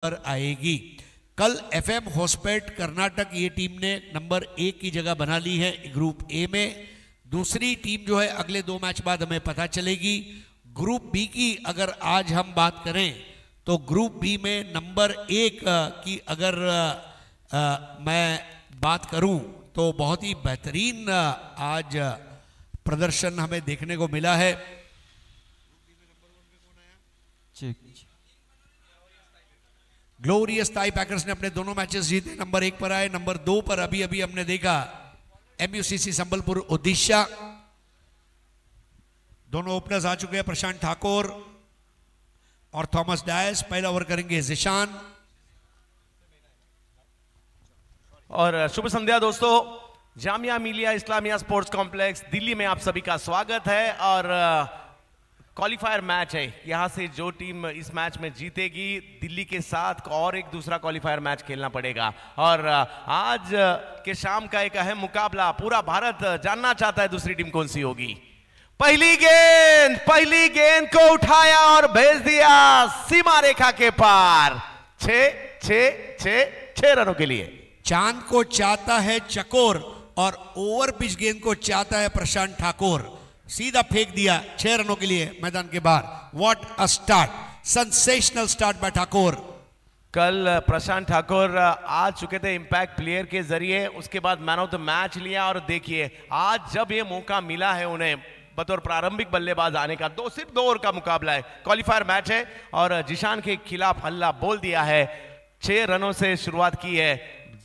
पर आएगी। कल एफएम होस्पेट कर्नाटक ये टीम ने नंबर 1 की जगह बना ली है ग्रुप ए में। दूसरी टीम जो है अगले 2 मैच बाद हमें पता चलेगी। ग्रुप बी की अगर आज हम बात करें तो ग्रुप बी में नंबर 1 की अगर मैं बात करूं तो बहुत ही बेहतरीन आज प्रदर्शन हमें देखने को मिला है। ग्लोरियस टाई पैकर्स ने अपने दोनों मैचेस जीते, नंबर 1 पर आए। नंबर 2 पर अभी अभी हमने देखा एमयूसीसी संबलपुर ओडिशा। दोनों ओपनर्स आ चुके हैं, प्रशांत ठाकुर और थॉमस डायस। पहला ओवर करेंगे जिशान। और शुभ संध्या दोस्तों, जामिया मिलिया इस्लामिया स्पोर्ट्स कॉम्प्लेक्स दिल्ली में आप सभी का स्वागत है। और क्वालिफायर मैच है, यहां से जो टीम इस मैच में जीतेगी दिल्ली के साथ और एक दूसरा क्वालिफायर मैच खेलना पड़ेगा। और आज के शाम का एक अहम मुकाबला, पूरा भारत जानना चाहता है दूसरी टीम कौन सी होगी। पहली गेंद को उठाया और भेज दिया सीमा रेखा के पार। 6 रनों के लिए। चांद को चाहता है चकोर और ओवर पिच गेंद को चाहता है प्रशांत ठाकुर। सीधा फेंक दिया 6 रनों के लिए मैदान के बाहर। What a start, sensational start by Thakur. कल प्रशांत ठाकुर आ चुके थे इंपैक्ट प्लेयर के जरिए, उसके बाद मैन ऑफ द मैच लिया। और देखिए आज जब ये मौका मिला है उन्हें बतौर प्रारंभिक बल्लेबाज आने का, सिर्फ 2 ओवर का मुकाबला है, क्वालिफायर मैच है और जिशान के खिलाफ हल्ला बोल दिया है। 6 रनों से शुरुआत की है,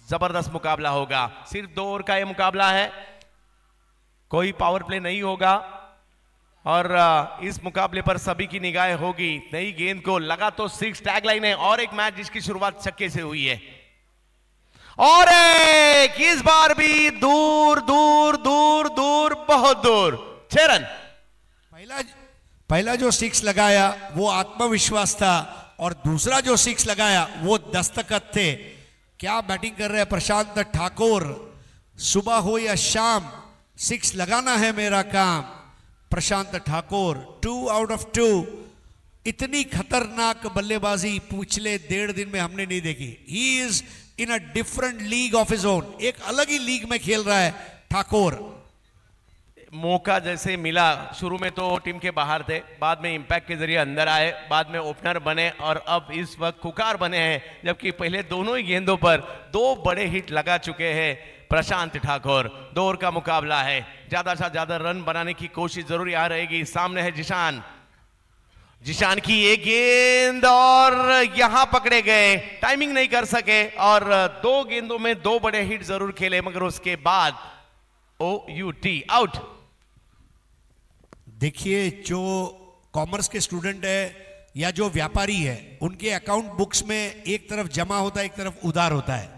जबरदस्त मुकाबला होगा। सिर्फ 2 ओवर का ये मुकाबला है, कोई पावर प्ले नहीं होगा। और इस मुकाबले पर सभी की निगाहें होगी। नई गेंद को लगा तो 6 टैगलाइन है। और एक मैच जिसकी शुरुआत छक्के से हुई है और एक इस बार भी दूर दूर दूर दूर बहुत दूर। 6 रन। पहला जो 6 लगाया वो आत्मविश्वास था और दूसरा जो 6 लगाया वो दस्तखत थे। क्या बैटिंग कर रहे हैं प्रशांत ठाकुर। सुबह हो या शाम 6 लगाना है मेरा काम। Prashant Thakur 2 out of 2। इतनी खतरनाक बल्लेबाजी पिछले 1.5 दिन में हमने नहीं देखी। He is in a different league of his own, एक अलग ही लीग में खेल रहा है ठाकुर। मौका जैसे मिला, शुरू में तो टीम के बाहर थे, बाद में इंपैक्ट के जरिए अंदर आए, बाद में ओपनर बने और अब इस वक्त खुकार बने हैं। जबकि पहले दोनों ही गेंदों पर 2 बड़े हिट लगा चुके हैं प्रशांत ठाकुर। 2 ओवर का मुकाबला है, ज्यादा से ज्यादा रन बनाने की कोशिश जरूर यहाँ रहेगी। सामने है जिशान की एक गेंद और यहां पकड़े गए, टाइमिंग नहीं कर सके और 2 गेंदों में 2 बड़े हिट जरूर खेले, मगर उसके बाद OUT आउट। देखिए जो कॉमर्स के स्टूडेंट है या जो व्यापारी है, उनके अकाउंट बुक्स में एक तरफ जमा होता है, एक तरफ उधार होता है।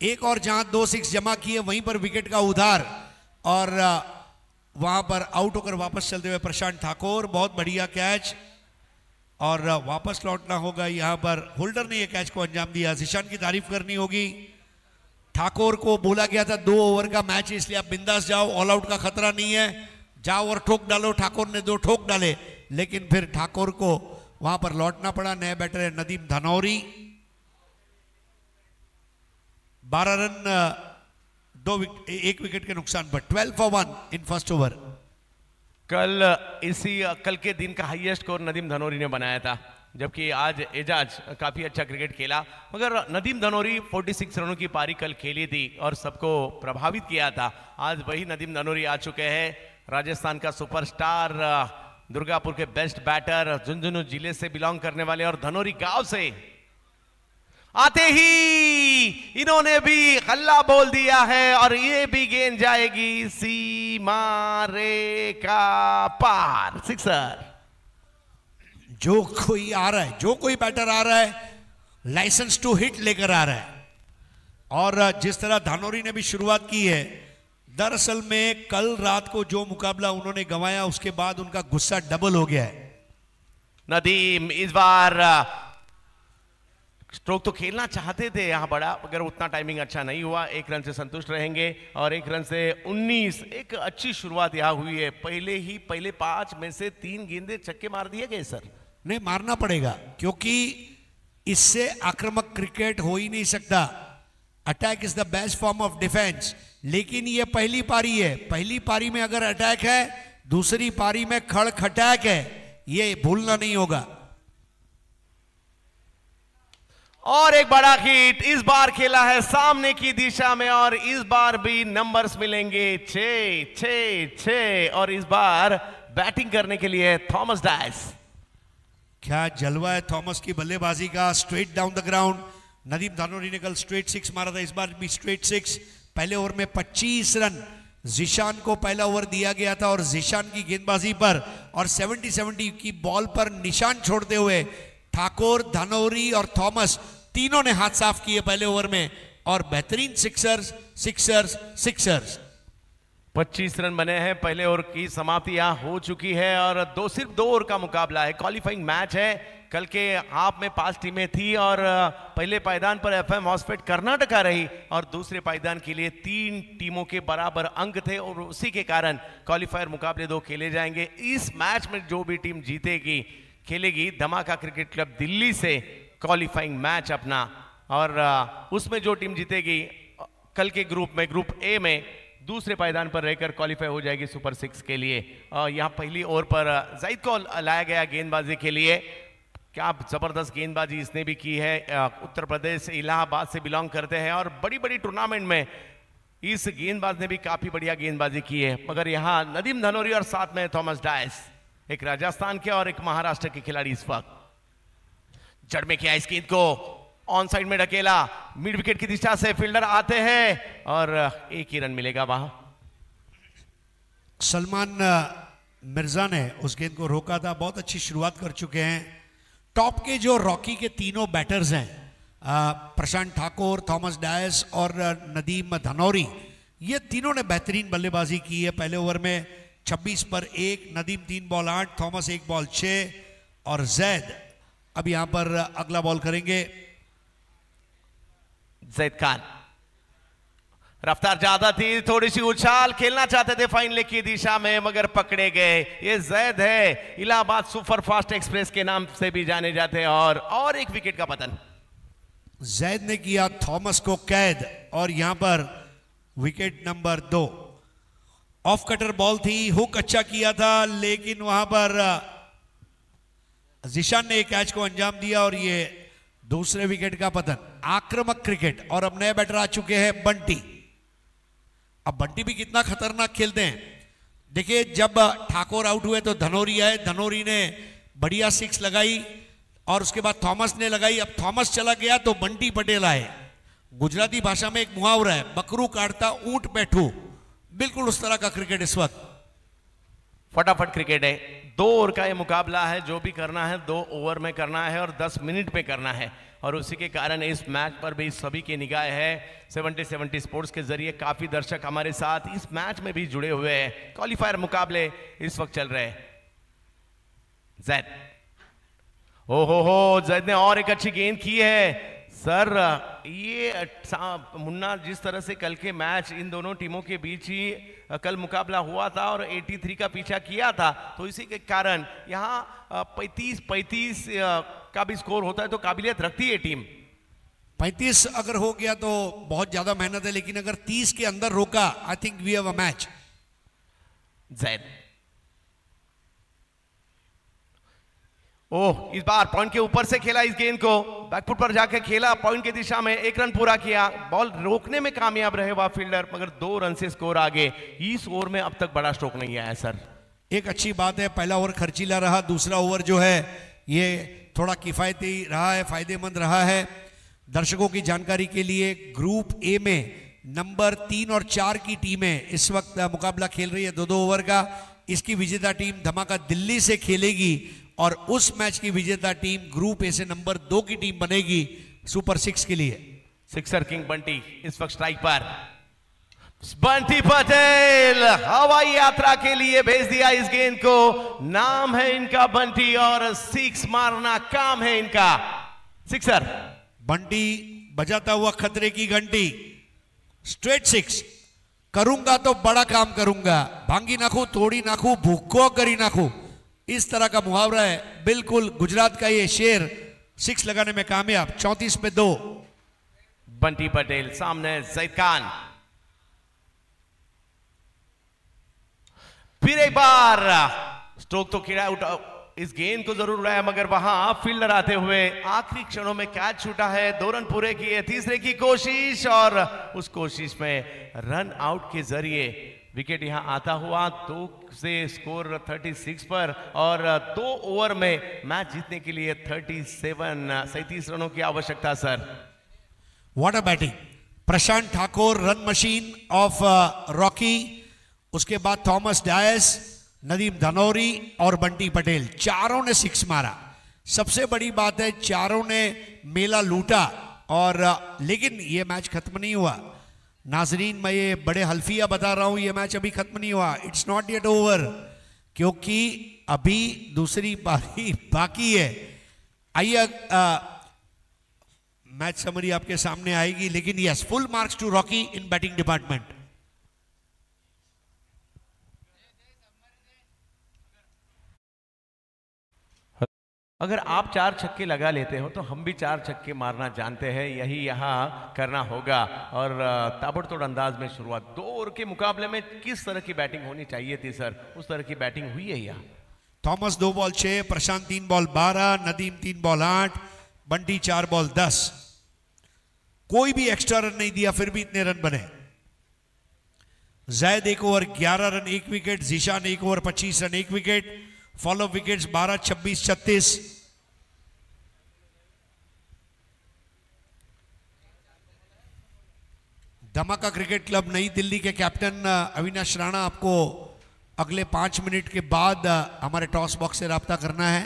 एक और जहां 2 6 जमा किए वहीं पर विकेट का उधार और वहां पर आउट होकर वापस चलते हुए प्रशांत ठाकुर। बहुत बढ़िया कैच और वापस लौटना होगा। यहां पर होल्डर ने यह कैच को अंजाम दिया। जिशान की तारीफ करनी होगी। ठाकुर को बोला गया था 2 ओवर का मैच है, इसलिए आप बिंदास जाओ, ऑल आउट का खतरा नहीं है, जाओ और ठोक डालो। ठाकुर ने 2 ठोक डाले, लेकिन फिर ठाकुर को वहां पर लौटना पड़ा। नए बैटर है नदीम धनौरी। 12 रन 1 विकेट के नुकसान पर 12 for 1 इन फर्स्ट ओवर। कल के दिन का हाईएस्ट स्कोर नदीम धनौरी ने बनाया था, जबकि आज एजाज काफी अच्छा क्रिकेट खेला। मगर नदीम धनौरी 46 रनों की पारी कल खेली थी और सबको प्रभावित किया था। आज वही नदीम धनौरी आ चुके हैं, राजस्थान का सुपरस्टार, दुर्गापुर के बेस्ट बैटर, झुंझुनू जिले से बिलोंग करने वाले और धनौरी गांव से आते ही इन्होंने भी हल्ला बोल दिया है और ये भी गेंद जाएगी सीमा रेखा पार। 6 जो कोई आ रहा है, जो कोई बैटर आ रहा है, लाइसेंस टू हिट लेकर आ रहा है। और जिस तरह धानोरी ने भी शुरुआत की है, दरअसल में कल रात को जो मुकाबला उन्होंने गंवाया उसके बाद उनका गुस्सा डबल हो गया है। नदीम इस बार स्ट्रोक तो खेलना चाहते थे यहां बड़ा, मगर उतना टाइमिंग अच्छा नहीं हुआ। 1 रन से संतुष्ट रहेंगे और 1 रन से 19। एक अच्छी शुरुआत यहां हुई है। पहले 5 में से 3 गेंदे छक्के मार दिए गए सर। नहीं, मारना पड़ेगा क्योंकि इससे आक्रामक क्रिकेट हो ही नहीं सकता। Attack is the best form of defence. लेकिन ये पहली पारी है, पहली पारी में अगर अटैक है, दूसरी पारी में खड़खटाक है, ये भूलना नहीं होगा। और एक बड़ा हिट इस बार खेला है सामने की दिशा में, और इस बार भी नंबर्स मिलेंगे 6 6 6। और इस बार बैटिंग करने के लिए थॉमस डायस। क्या जलवा है थॉमस की बल्लेबाजी का। Straight down the ground. Nadeem Dhanori ने कल स्ट्रेट 6 मारा था, इस बार भी स्ट्रेट 6। पहले ओवर में 25 रन जिशान को पहला ओवर दिया गया था, और जिशान की गेंदबाजी पर और 70-70 की बॉल पर निशान छोड़ते हुए ठाकुर, धानोरी और थॉमस तीनों ने हाथ साफ किए पहले ओवर में, और बेहतरीन सिक्सर्स सिक्सर्स सिक्सर्स। 25 रन बने हैं। पहले ओवर की समाप्ति यहां हो चुकी है, और सिर्फ 2 ओवर का मुकाबला है। क्वालिफाइंग मैच है। कल के हाफ में 5 टीमें थी, और पहले पायदान पर एफएम हॉस्पिट कर्नाटका रही, और दूसरे पायदान के लिए 3 टीमों के बराबर अंक थे, और उसी के कारण क्वालिफायर मुकाबले 2 खेले जाएंगे। इस मैच में जो भी टीम जीतेगी खेलेगी धमाका क्रिकेट क्लब दिल्ली से क्वालिफाइंग मैच अपना, और उसमें जो टीम जीतेगी कल के ग्रुप में, ग्रुप ए में दूसरे पायदान पर रहकर क्वालिफाई हो जाएगी सुपर 6 के लिए। यहाँ पहली ओवर पर जाहिद को लाया गया गेंदबाजी के लिए। क्या जबरदस्त गेंदबाजी इसने भी की है। उत्तर प्रदेश इलाहाबाद से बिलोंग करते हैं, और बड़ी बड़ी टूर्नामेंट में इस गेंदबाज ने भी काफी बढ़िया गेंदबाजी की है। मगर यहाँ नदीम धनोरी और साथ में थॉमस डायस, एक राजस्थान के और एक महाराष्ट्र के खिलाड़ी इस वक्त जड़ में किया। इस गेंद को ऑन साइड में ढकेला, मिड विकेट की दिशा से फील्डर आते हैं, और 1 ही रन मिलेगा वहां। सलमान मिर्जा ने उस गेंद को रोका था। बहुत अच्छी शुरुआत कर चुके हैं। टॉप के जो रॉकी के तीनों बैटर्स हैं, प्रशांत ठाकुर, थॉमस डायस और नदीम धनौरी, ये तीनों ने बेहतरीन बल्लेबाजी की है। पहले ओवर में 26 पर 1, नदीम 3 बॉल 8, थॉमस 1 बॉल 6, और जैद अब यहां पर अगला बॉल करेंगे। जैद खान, रफ्तार ज्यादा थी, थोड़ी सी उछाल, खेलना चाहते थे फाइन लेग की दिशा में, मगर पकड़े गए। ये जैद है, इलाहाबाद सुपर फास्ट एक्सप्रेस के नाम से भी जाने जाते हैं, और एक विकेट का पतन। जैद ने किया थॉमस को कैद, और यहां पर wicket number 2। Off cutter ball थी, हुक अच्छा किया था, लेकिन वहां पर जिशान ने एक कैच को अंजाम दिया, और ये दूसरे विकेट का पतन। आक्रामक क्रिकेट। और अब नए बैटर आ चुके हैं बंटी। अब बंटी भी कितना खतरनाक खेलते हैं। देखिए, जब ठाकुर आउट हुए तो धनौरी आए, धनौरी ने बढ़िया 6 लगाई, और उसके बाद थॉमस ने लगाई। अब थॉमस चला गया तो बंटी पटेल आए। गुजराती भाषा में एक मुहावरा है, बकरू काटता ऊंट बैठू। बिल्कुल उस तरह का क्रिकेट इस वक्त। फटाफट क्रिकेट है। 2 ओवर का ये मुकाबला है। जो भी करना है 2 ओवर में करना है, और 10 मिनट में करना है, और उसी के कारण इस मैच पर भी सभी की निगाह है। 70-70 स्पोर्ट्स के जरिए काफी दर्शक हमारे साथ इस मैच में भी जुड़े हुए हैं। क्वालिफायर मुकाबले इस वक्त चल रहे हैं। जैद, हो जैद ने और एक अच्छी गेंद की है। सर, ये मुन्ना, जिस तरह से कल के मैच इन दोनों टीमों के बीच ही कल मुकाबला हुआ था, और 83 का पीछा किया था, तो इसी के कारण यहाँ 35-35 का भी स्कोर होता है तो काबिलियत रखती है टीम। 35 अगर हो गया तो बहुत ज्यादा मेहनत है, लेकिन अगर 30 के अंदर रोका, I think we have a match. Zaid, oh, इस बार पॉइंट के ऊपर से खेला इस गेंद को, बैकफुट पर जाकर खेला, पॉइंट की दिशा में 1 रन पूरा किया। बॉल रोकने में कामयाब रहे वह फील्डर, मगर 2 रन से स्कोर आगे। इस ओवर में अब तक बड़ा स्ट्रोक नहीं आया सर। एक अच्छी बात है, पहला ओवर खर्चीला रहा, दूसरा ओवर जो है ये थोड़ा किफायती रहा है, फायदेमंद रहा है। दर्शकों की जानकारी के लिए, ग्रुप ए में नंबर 3 और 4 की टीमें इस वक्त मुकाबला खेल रही है 2-2 ओवर का। इसकी विजेता टीम धमाका दिल्ली से खेलेगी, और उस मैच की विजेता टीम ग्रुप ए से नंबर 2 की टीम बनेगी सुपर 6 के लिए। सिक्सर किंग बंटी इस वक्त स्ट्राइक पर। बंटी पटेल हवाई यात्रा के लिए भेज दिया इस गेंद को। नाम है इनका बंटी, और 6 मारना काम है इनका। सिक्सर। बंटी बजाता हुआ खतरे की घंटी। स्ट्रेट 6 करूंगा तो बड़ा काम करूंगा, भांगी नाखू, तोड़ी नाखू, भूखो करी नाखू, इस तरह का मुहावरा है। बिल्कुल गुजरात का ये शेर 6 लगाने में कामयाब, 34 पे 2। बंटी पटेल सामने जैद खान, फिर एक बार स्ट्रोक तो खिला उठा, इस गेंद को जरूर उड़ाया मगर वहां फील्डर आते हुए आखिरी क्षणों में कैच छूटा है। 2 रन पूरे किए, तीसरे की कोशिश और उस कोशिश में रन आउट के जरिए विकेट यहां आता हुआ 2 से स्कोर 36 पर और 2 ओवर में मैच जीतने के लिए 37 रनों की आवश्यकता sir. What a batting, Prashant Thakur run machine of Rocky, उसके बाद थॉमस डायस, नदीम धनौरी और बंटी पटेल, चारों ने 6 मारा। सबसे बड़ी बात है चारों ने मेला लूटा और लेकिन ये मैच खत्म नहीं हुआ नाजरीन। मैं ये बड़े हल्फिया बता रहा हूं, ये मैच अभी खत्म नहीं हुआ, इट्स नॉट येट ओवर, क्योंकि अभी दूसरी पारी बाकी है। आइए मैच समरी आपके सामने आएगी, लेकिन yes, full marks to Rocky in batting department. अगर आप 4 छक्के लगा लेते हो तो हम भी 4 छक्के मारना जानते हैं, यही यहाँ करना होगा। और ताबड़तोड़ अंदाज में शुरुआत, 2 ओवर के मुकाबले में किस तरह की बैटिंग होनी चाहिए थी सर, उस तरह की बैटिंग हुई है यहाँ। थॉमस 2 बॉल 6, प्रशांत 3 ball 12, Nadeem 3 ball 8, Bunty 4 ball 10। कोई भी एक्स्ट्रा रन नहीं दिया, फिर भी इतने रन बने। Zaid 1 over 11 run 1 wicket, Zeeshan 1 over 25 run 1 wicket, follow wickets 12, 26, 36। धमाका क्रिकेट क्लब नई दिल्ली के कैप्टन अविनाश राणा आपको अगले 5 मिनट के बाद हमारे टॉस बॉक्स से राब्ता करना है।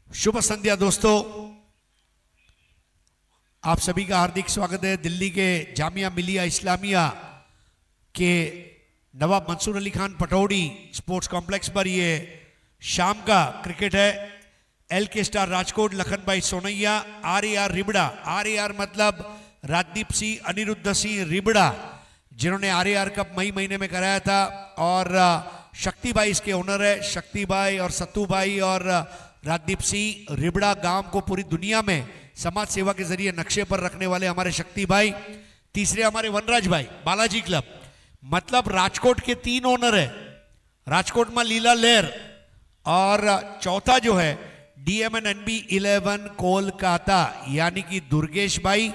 शुभ संध्या दोस्तों, आप सभी का हार्दिक स्वागत है। दिल्ली के जामिया मिलिया इस्लामिया के नवाब मंसूर अली खान पटौड़ी स्पोर्ट्स कॉम्प्लेक्स पर ये शाम का क्रिकेट है। एल के स्टार राजकोट, लखन भाई सोनैया, RAR रिबड़ा, RAR मतलब राजदीप सिंह अनिरुद्ध सिंह रिबड़ा, जिन्होंने RAR कप मई महीने में कराया था, और शक्ति भाई इसके ओनर है। शक्ति भाई और सत्तू भाई और राजदीप सिंह रिबड़ा गांव को पूरी दुनिया में समाज सेवा के जरिए नक्शे पर रखने वाले हमारे शक्ति भाई। तीसरे हमारे वनराज भाई, बालाजी क्लब, मतलब राजकोट के 3 ओनर है, राजकोट में लीला लेर, और चौथा जो है DMNNB 11 कोलकाता यानी कि दुर्गेश भाई,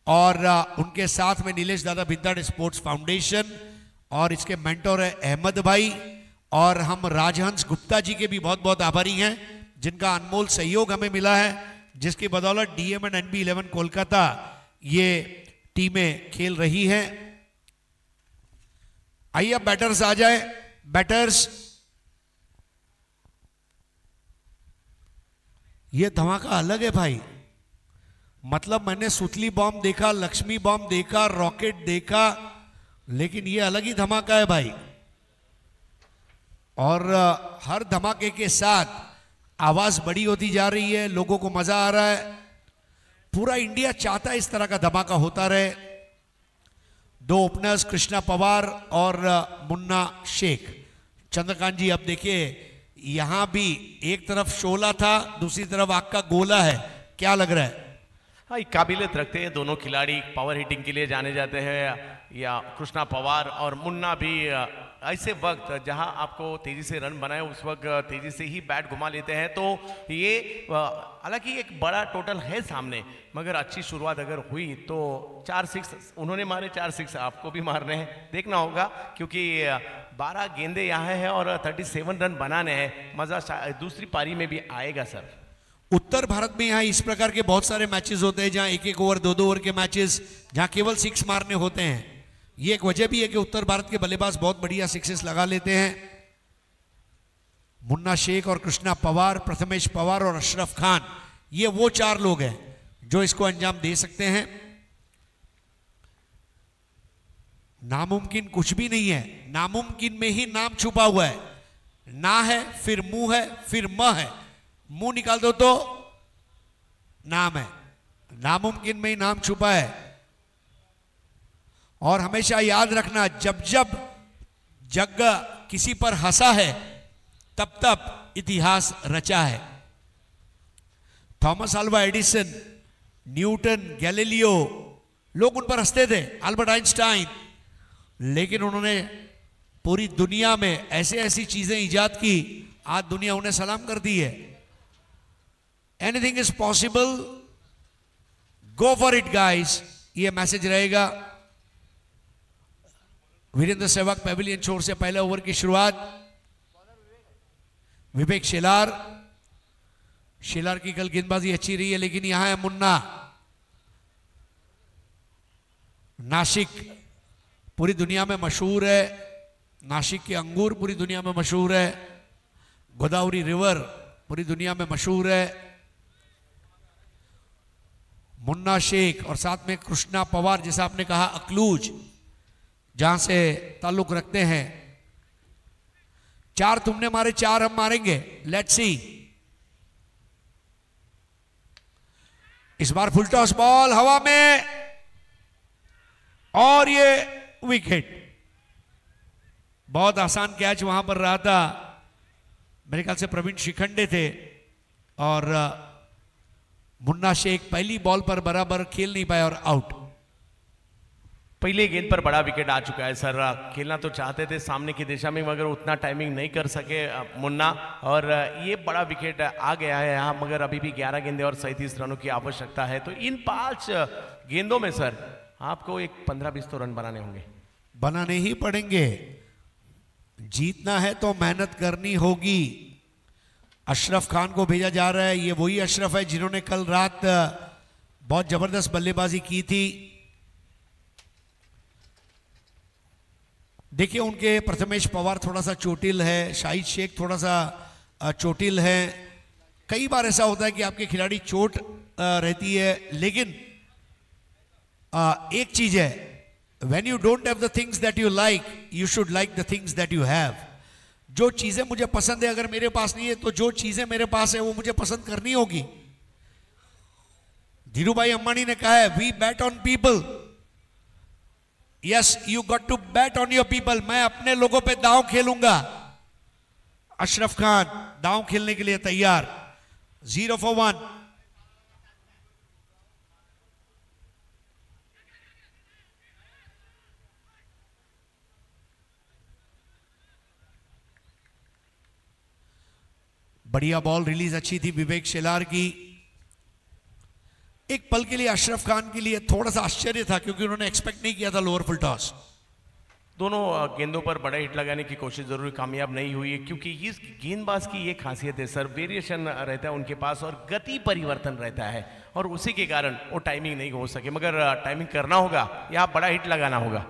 और उनके साथ में नीलेश दादा भिद्दाड़ स्पोर्ट्स फाउंडेशन, और इसके मेंटोर है अहमद भाई, और हम राजहंस गुप्ता जी के भी बहुत बहुत आभारी हैं, जिनका अनमोल सहयोग हमें मिला है, जिसकी बदौलत DMNNB 11 कोलकाता ये टीमें खेल रही हैं। आइए अब बैटर्स आ जाए। बैटर्स, ये धमाका अलग है भाई, मतलब मैंने सुतली बॉम्ब देखा, लक्ष्मी बॉम्ब देखा, रॉकेट देखा, लेकिन ये अलग ही धमाका है भाई। और हर धमाके के साथ आवाज बड़ी होती जा रही है, लोगों को मजा आ रहा है। पूरा इंडिया चाहता है इस तरह का धमाका होता रहे। 2 ओपनर्स कृष्णा पवार और मुन्ना शेख। चंद्रकांत जी, अब देखिए यहां भी एक तरफ शोला था, दूसरी तरफ आग का गोला है, क्या लग रहा है? हाँ, काबिलियत रखते हैं दोनों खिलाड़ी, पावर हिटिंग के लिए जाने जाते हैं, या कृष्णा पवार और मुन्ना भी ऐसे वक्त जहां आपको तेजी से रन बनाए उस वक्त तेजी से ही बैट घुमा लेते हैं। तो ये हालांकि एक बड़ा टोटल है सामने, मगर अच्छी शुरुआत अगर हुई तो 4 6 उन्होंने मारे, 4 6 आपको भी मारने हैं, देखना होगा, क्योंकि 12 गेंदे यहाँ हैं और 37 रन बनाने हैं। मजा दूसरी पारी में भी आएगा सर। उत्तर भारत में यहाँ इस प्रकार के बहुत सारे मैचेस होते हैं, जहाँ 1-1 ओवर 2-2 ओवर के मैचेस, जहाँ केवल 6 मारने होते हैं। ये एक वजह भी है कि उत्तर भारत के बल्लेबाज बहुत बढ़िया 6 लगा लेते हैं। मुन्ना शेख और कृष्णा पवार, प्रथमेश पवार और अशरफ खान, ये वो 4 लोग हैं जो इसको अंजाम दे सकते हैं। नामुमकिन कुछ भी नहीं है, नामुमकिन में ही नाम छुपा हुआ है। ना है, फिर मुंह है, फिर म है, मुंह निकाल दो तो नाम है। नामुमकिन में ही नाम छुपा है। और हमेशा याद रखना, जब जब जग किसी पर हंसा है तब तब इतिहास रचा है। Thomas Alva Edison, Newton, Galileo, लोग उन पर हंसते थे, अल्बर्ट आइंस्टाइन, लेकिन उन्होंने पूरी दुनिया में ऐसे ऐसी चीजें इजाद की, आज दुनिया उन्हें सलाम करती है। Anything is possible, go for it guys, ये मैसेज रहेगा। वीरेंद्र सहवाग पेविलियन छोर से पहले ओवर की शुरुआत। विवेक शेलार की कल गेंदबाजी अच्छी रही है, लेकिन यहां है मुन्ना। नासिक पूरी दुनिया में मशहूर है, नासिक के अंगूर पूरी दुनिया में मशहूर है, गोदावरी रिवर पूरी दुनिया में मशहूर है। मुन्ना शेख और साथ में कृष्णा पवार, जैसा आपने कहा अकलूज जहां से ताल्लुक रखते हैं। 4 तुमने मारे, 4 हम मारेंगे, लेट्स सी। इस बार फुल टॉस बॉल हवा में और ये विकेट। बहुत आसान कैच वहां पर रहा था, मेरे ख्याल से प्रवीण शिखंडे थे और मुन्ना शेख पहली बॉल पर बराबर खेल नहीं पाए और आउट। पहले गेंद पर बड़ा विकेट आ चुका है सर। खेलना तो चाहते थे सामने की दिशा में, मगर उतना टाइमिंग नहीं कर सके मुन्ना, और ये बड़ा विकेट आ गया है यहाँ। मगर अभी भी 11 गेंदें और 37 रनों की आवश्यकता है। तो इन 5 गेंदों में सर आपको एक 15-20 तो रन बनाने होंगे। बनाने ही पड़ेंगे, जीतना है तो मेहनत करनी होगी। अशरफ खान को भेजा जा रहा है, ये वही अशरफ है जिन्होंने कल रात बहुत जबरदस्त बल्लेबाजी की थी। देखिए उनके प्रथमेश पवार थोड़ा सा चोटिल है, शाहिद शेख थोड़ा सा चोटिल है। कई बार ऐसा होता है कि आपके खिलाड़ी चोट रहती है, लेकिन एक चीज है, when you don't have the things that you like, you should like the things that you have. जो चीजें मुझे पसंद है अगर मेरे पास नहीं है, तो जो चीजें मेरे पास है वो मुझे पसंद करनी होगी। धीरूभाई अंबानी ने कहा है, we bet on people. Yes, you got to bet on your people. मैं अपने लोगों पे दांव खेलूंगा। अशरफ खान दांव खेलने के लिए तैयार। 0 for 1। बढ़िया बॉल रिलीज अच्छी थी विवेक शेलार की। एक पल के लिए अशरफ खान के लिए थोड़ा सा आश्चर्य था, क्योंकि उन्होंने एक्सपेक्ट नहीं किया था लोअर फुल टॉस। दोनों गेंदों पर बड़ा हिट लगाने की कोशिश जरूर कामयाब नहीं हुई, क्योंकि इस गेंदबाज की ये खासियत है सर, वेरिएशन रहता है उनके पास और गति परिवर्तन रहता है, और उसी के कारण वो टाइमिंग नहीं हो सके। मगर टाइमिंग करना होगा, यहाँ बड़ा हिट लगाना होगा।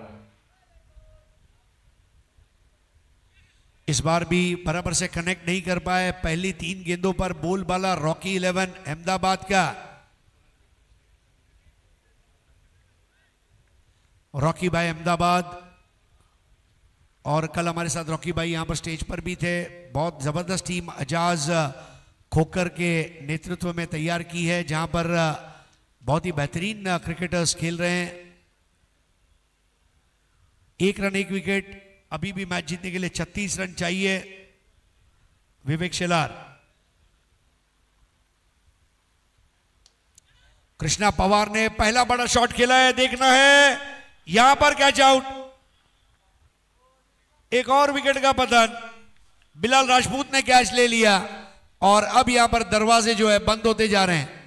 इस बार भी बराबर से कनेक्ट नहीं कर पाए। पहली 3 गेंदों पर बोलबाला रॉकी 11 अहमदाबाद का। रॉकी भाई अहमदाबाद, और कल हमारे साथ रॉकी भाई यहां पर स्टेज पर भी थे। बहुत जबरदस्त टीम अजाज खोकर के नेतृत्व में तैयार की है, जहां पर बहुत ही बेहतरीन क्रिकेटर्स खेल रहे हैं। 1 रन 1 विकेट। अभी भी मैच जीतने के लिए 36 रन चाहिए। विवेक शेलार, कृष्णा पवार ने पहला बड़ा शॉट खेला है, देखना है यहां पर कैच आउट। एक और विकेट का पतन। बिलाल राजपूत ने कैच ले लिया और अब यहां पर दरवाजे जो है बंद होते जा रहे हैं।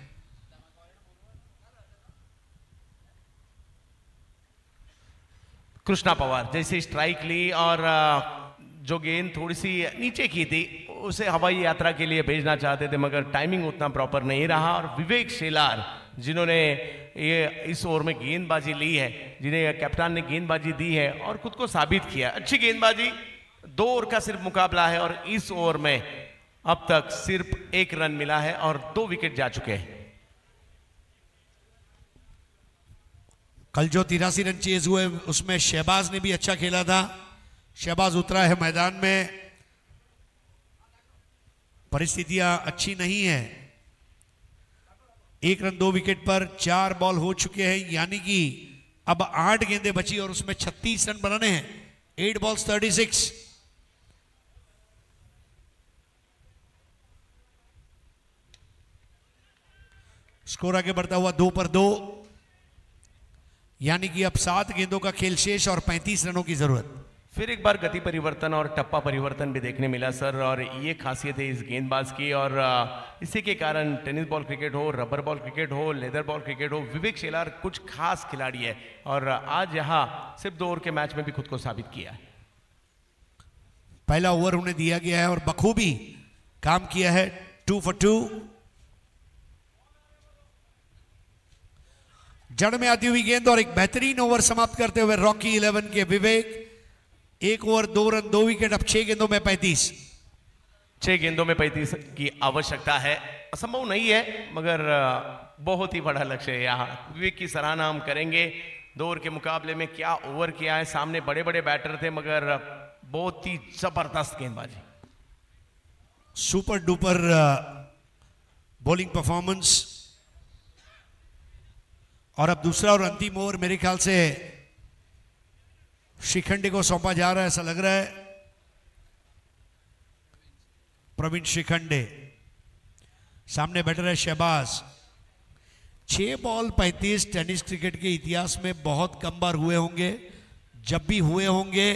कृष्णा पवार जैसे स्ट्राइक ली और जो गेंद थोड़ी सी नीचे की थी उसे हवाई यात्रा के लिए भेजना चाहते थे, मगर टाइमिंग उतना प्रॉपर नहीं रहा। और विवेक शेलार जिन्होंने ये इस ओवर में गेंदबाजी ली है, जिन्हें कप्तान ने गेंदबाजी दी है और खुद को साबित किया, अच्छी गेंदबाजी। 2 ओवर का सिर्फ मुकाबला है और इस ओवर में अब तक सिर्फ 1 रन मिला है और 2 विकेट जा चुके हैं। कल जो 83 रन चेज हुए उसमें शहबाज ने भी अच्छा खेला था। शहबाज उतरा है मैदान में, परिस्थितियां अच्छी नहीं है। 1 रन 2 विकेट पर 4 बॉल हो चुके हैं, यानी कि अब 8 गेंदें बची और उसमें 36 रन बनाने हैं। 8 balls 36. स्कोर आगे बढ़ता हुआ 2 पर 2, यानी कि अब 7 गेंदों का खेल शेष और 35 रनों की जरूरत। फिर एक बार गति परिवर्तन और टप्पा परिवर्तन भी देखने मिला सर, और ये खासियत है इस गेंदबाज की। और इसी के कारण टेनिस बॉल क्रिकेट हो, रबर बॉल क्रिकेट हो, लेदर बॉल क्रिकेट हो, विवेक शेलार कुछ खास खिलाड़ी है और आज यहाँ सिर्फ 2 ओवर के मैच में भी खुद को साबित किया है। पहला ओवर उन्हें दिया गया है और बखूबी काम किया है। 2 for 2। जड़ में आती हुई गेंद और एक बेहतरीन ओवर समाप्त करते हुए रॉकी 11 के विवेक। 1 ओवर 2 रन 2 विकेट, अब 6 गेंदों में 35। 6 गेंदों में 35 की आवश्यकता है, असंभव नहीं है मगर बहुत ही बड़ा लक्ष्य है। यहाँ विवेक की सराहना हम करेंगे। 2 ओवर के मुकाबले में क्या ओवर किया है, सामने बड़े बड़े बैटर थे मगर बहुत ही जबरदस्त गेंदबाजी, सुपर डुपर बॉलिंग परफॉर्मेंस। और अब दूसरा और अंतिम ओवर मेरे ख्याल से शिखंडे को सौंपा जा रहा है, ऐसा लग रहा है। प्रवीण शिखंडे, सामने बैटर है शहबाज। 6 बॉल 35 टेनिस क्रिकेट के इतिहास में बहुत कम बार हुए होंगे। जब भी हुए होंगे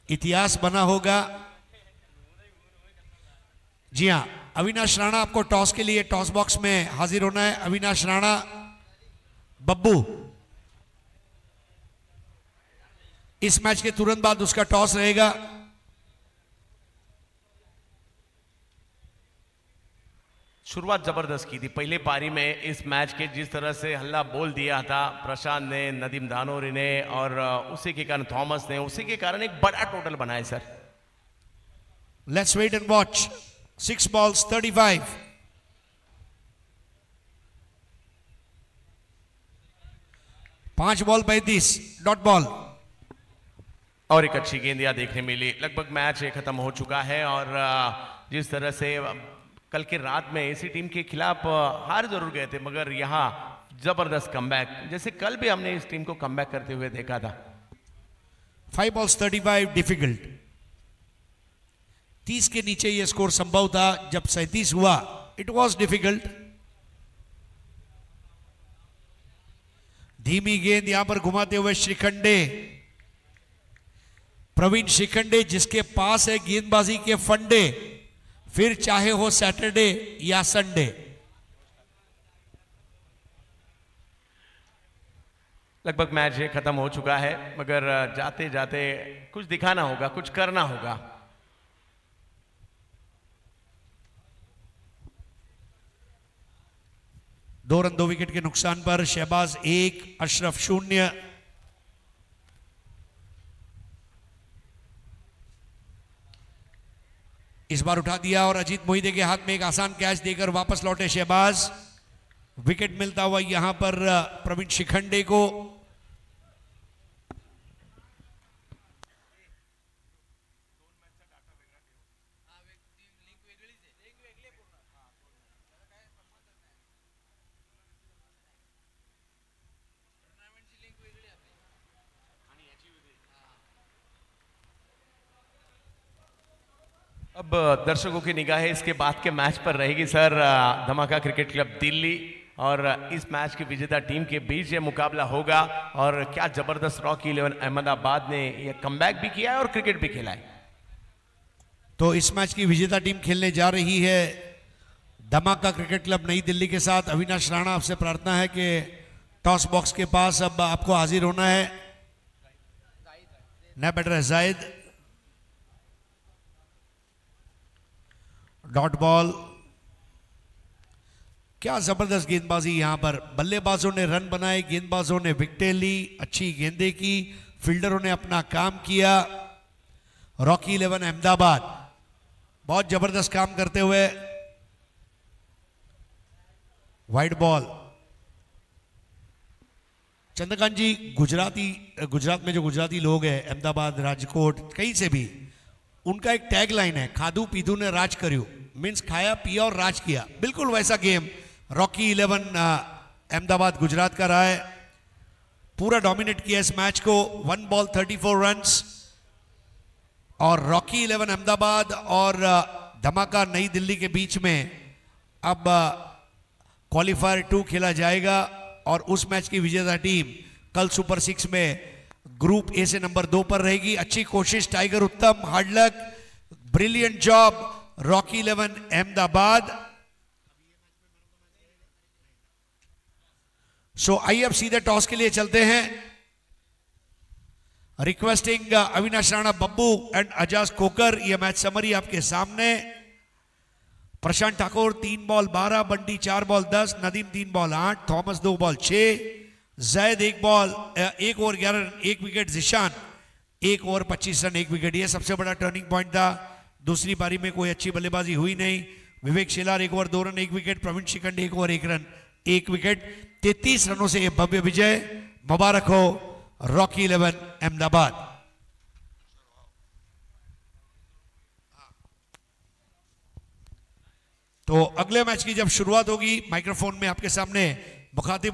इतिहास बना होगा। जी हां, अविनाश राणा आपको टॉस के लिए टॉस बॉक्स में हाजिर होना है। अविनाश राणा, बब्बू, इस मैच के तुरंत बाद उसका टॉस रहेगा। शुरुआत जबरदस्त की थी पहले पारी में इस मैच के, जिस तरह से हल्ला बोल दिया था प्रशांत ने, नदीम धानोरी ने और उसी के कारण थॉमस ने, उसी के कारण एक बड़ा टोटल बनाया sir. Let's wait and watch. 6 balls 35। पांच बॉल 35 डॉट बॉल। और एक अच्छी गेंद यहाँ देखने मिली। लगभग मैच खत्म हो चुका है और जिस तरह से कल के रात में इसी टीम के खिलाफ हार जरूर गए थे मगर यहाँ जबरदस्त कमबैक, जैसे कल भी हमने इस टीम को कमबैक करते हुए देखा था। 5 balls 35 डिफिकल्ट। 30 के नीचे यह स्कोर संभव था, जब 37 हुआ इट वॉज डिफिकल्ट। धीमी गेंद यहां पर घुमाते हुए शिखंडे, प्रवीण शिखंडे, जिसके पास है गेंदबाजी के फंडे, फिर चाहे हो सैटरडे या संडे। लगभग मैच खत्म हो चुका है मगर जाते जाते कुछ दिखाना होगा, कुछ करना होगा। दो रन 2 विकेट के नुकसान पर शहबाज 1, अशरफ 0। इस बार उठा दिया और अजीत मोहिते के हाथ में एक आसान कैच देकर वापस लौटे शहबाज। विकेट मिलता हुआ यहां पर प्रवीण शिखंडे को। अब दर्शकों की निगाहें इसके बाद के मैच पर रहेगी सर। धमाका क्रिकेट क्लब दिल्ली और इस मैच की विजेता टीम के बीच ये मुकाबला होगा और क्या जबरदस्त रॉकी 11 अहमदाबाद ने ये कमबैक भी किया है और क्रिकेट भी खेला है। तो इस मैच की विजेता टीम खेलने जा रही है धमाका क्रिकेट क्लब नई दिल्ली के साथ। अविनाश राणा, आपसे प्रार्थना है कि टॉस बॉक्स के पास अब आपको हाजिर होना है। नया बैटर है जायद। Dot ball. क्या जबरदस्त गेंदबाजी यहां पर। बल्लेबाजों ने रन बनाए, गेंदबाजों ने विकेटें ली, अच्छी गेंदें की, फील्डरों ने अपना काम किया। रॉकी 11 अहमदाबाद बहुत जबरदस्त काम करते हुए। Wide ball. चंद्रकांत जी, गुजरात में जो गुजराती लोग हैं, अहमदाबाद, राजकोट, कहीं से भी, उनका एक टैग लाइन है, खादू पीधू ने राज कर्यू। मीन्स खाया पिया और राज किया। बिल्कुल वैसा गेम रॉकी 11 अहमदाबाद गुजरात का रहा है। पूरा डोमिनेट किया इस मैच को। 1 बॉल 34 रन्स। और रॉकी 11 अहमदाबाद और धमाका नई दिल्ली के बीच में अब क्वालिफायर 2 खेला जाएगा और उस मैच की विजेता टीम कल सुपर 6 में ग्रुप ए से नंबर 2 पर रहेगी। अच्छी कोशिश tiger Uttam, hard luck, brilliant job Rocky 11 Ahmedabad. So आइए अब सीधे टॉस के लिए चलते हैं। Requesting Avinash Rana, Babbu and Ajaz Kokar. यह मैच समरी आपके सामने। Prashant Thakur 3 ball 12, Bunty 4 ball 10, Nadeem 3 ball 8, Thomas 2 ball 6, Zaid 1 over 11 run 1 wicket, Zeeshan 1 over 25 run 1 wicket. यह सबसे बड़ा टर्निंग पॉइंट था। दूसरी पारी में कोई अच्छी बल्लेबाजी हुई नहीं। Vivek Shelar 1 over 2 run 1 wicket, Praveen Shikhand 1 over 1 run 1 wicket. 33 रनों से यह भव्य विजय। मुबारक हो रॉकी 11 अहमदाबाद। तो अगले मैच की जब शुरुआत होगी माइक्रोफोन में आपके सामने मुखातिब